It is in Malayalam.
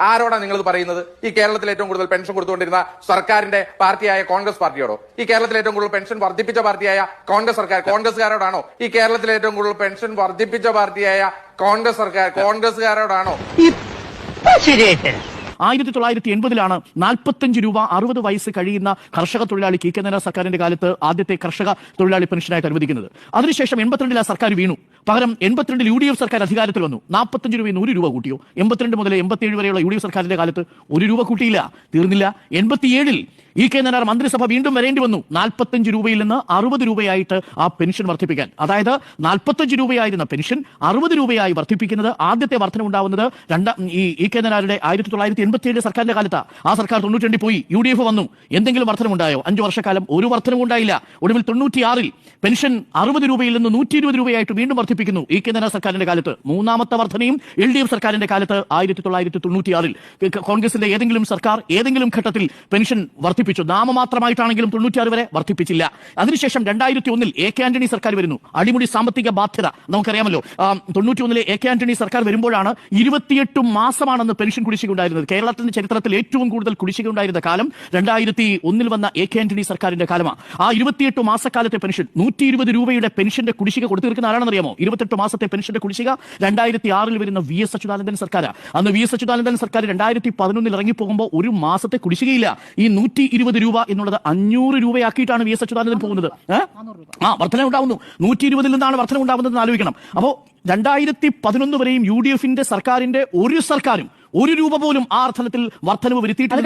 ആരോടാണ് നിങ്ങൾ പറയുന്നത്? ഈ കേരളത്തിൽ ഏറ്റവും കൂടുതൽ പെൻഷൻ കൊടുത്തുകൊണ്ടിരുന്ന സർക്കാരിന്റെ പാർട്ടിയായ കോൺഗ്രസ് പാർട്ടിയോടോ? ഈ കേരളത്തിൽ ഏറ്റവും കൂടുതൽ പെൻഷൻ വർദ്ധിപ്പിച്ച പാർട്ടിയായ കോൺഗ്രസ്സുകാരോടാണോ? ഈ കേരളത്തിൽ ഏറ്റവും കൂടുതൽ പെൻഷൻ വർദ്ധിപ്പിച്ച പാർട്ടിയായ കോൺഗ്രസ്സുകാരോടാണോ? 1980 45 രൂപ 60 വയസ്സ് കഴിയുന്ന കർഷക തൊഴിലാളി കെ നായനാർ സർക്കാരിന്റെ കാലത്ത് ആദ്യത്തെ കർഷക തൊഴിലാളി പെൻഷനായിട്ട് അനുവദിക്കുന്നത്. അതിനുശേഷം 82 ആ സർക്കാർ വീണു. പകരം 82 UDF സർക്കാർ അധികാരത്തിൽ വന്നു. 45 രൂപയിൽ 100 രൂപ കൂട്ടിയോ? 82 മുതൽ 87 വരെയുള്ള UDF സർക്കാരിന്റെ കാലത്ത് 1 രൂപ കൂട്ടിയില്ല. തീർന്നില്ല. 87 കെ നായനാർ മന്ത്രിസഭ വീണ്ടും വരേണ്ടി വന്നു. 45 രൂപയിൽ നിന്ന് 60 രൂപയായിട്ട് ആ പെൻഷൻ വർദ്ധിപ്പിക്കാൻ. അതായത് 45 രൂപയായിരുന്ന പെൻഷൻ 60 രൂപയായി വർദ്ധിപ്പിക്കുന്നത്. ആദ്യത്തെ വർധനമുണ്ടാവുന്നത് കെ നായനാരുടെ 1987 സർക്കാരിന്റെ കാലത്താണ്. ആ സർക്കാർ 92 പോയി, UDF വന്നു. എന്തെങ്കിലും വർധനമുണ്ടായോ? 5 വർഷക്കാലം ഒരു വർധനവും ഉണ്ടായില്ല. ഒടുവിൽ 96 പെൻഷൻ 60 രൂപയിൽ നിന്ന് 120 രൂപയായിട്ട് വീണ്ടും വർദ്ധിപ്പിക്കുന്നു. കെ നായനാർ സർക്കാരിന്റെ കാലത്ത്. മൂന്നാമത്തെ വർധനയും LDF സർക്കാരിന്റെ കാലത്ത് 1996 കോൺഗ്രസിന്റെ ഏതെങ്കിലും സർക്കാർ ഏതെങ്കിലും ഘട്ടത്തിൽ പെൻഷൻ വർദ്ധിപ്പിച്ചു? നാമമാത്രമായിട്ടാണെങ്കിലും 96 വരെ വർദ്ധിപ്പിച്ചില്ല. അതിനുശേഷം 2001 കെ ആന്റണി സർക്കാർ വരുന്നു. അടിമുടി സാമ്പത്തിക ബാധ്യത നമുക്കറിയാമല്ലോ. 91 കെ ആന്റണി സർക്കാർ വരുമ്പോഴാണ് 28 മാസമാണെന്ന് പെൻഷൻ കുടിശ്ശിക ഉണ്ടായിരുന്നത്. കേരളത്തിന്റെ ചരിത്രത്തിൽ ഏറ്റവും കൂടുതൽ കുടിശ്ശിക ഉണ്ടായിരുന്ന കാലം 2001 വന്ന കെ ആന്റണി സർക്കാരിന്റെ കാലമാണ്. ആ 28 മാസക്കാലത്തെ പെൻഷൻ 120 രൂപയുടെ പെൻഷന്റെ കുടിശ്ശിക കൊടുത്തു തീർക്കുന്ന ആരാണെന്നറിയാമോ? 28 മാസത്തെ പെൻഷന്റെ കുടിശ്ശിക 2006 വരുന്ന VS അച്യുതാനന്ദൻ സർക്കാർ. അന്ന് VS അച്യുതാനന്ദൻ സർക്കാർ 2011 ഇറങ്ങിപ്പോകുമ്പോൾ ഒരു മാസത്തെ കുടിശ്ശികയില്ല. ഈ 120 രൂപ എന്നുള്ളത് 500 രൂപയാക്കിയിട്ടാണ് VS അച്യുതാനന്ദൻ പോകുന്നത്. വർധന ഉണ്ടാവുന്നു. 120 നിന്നാണ് വർധന ഉണ്ടാവുന്നതെന്ന് ആലോചിക്കണം. അപ്പോൾ 2011 വരെയും UDFന്റെ സർക്കാരിന്റെ ഒരു സർക്കാരും 1 രൂപ പോലും ആ അർത്ഥത്തിൽ വർധനവ് വരുത്തിയിട്ടില്ല.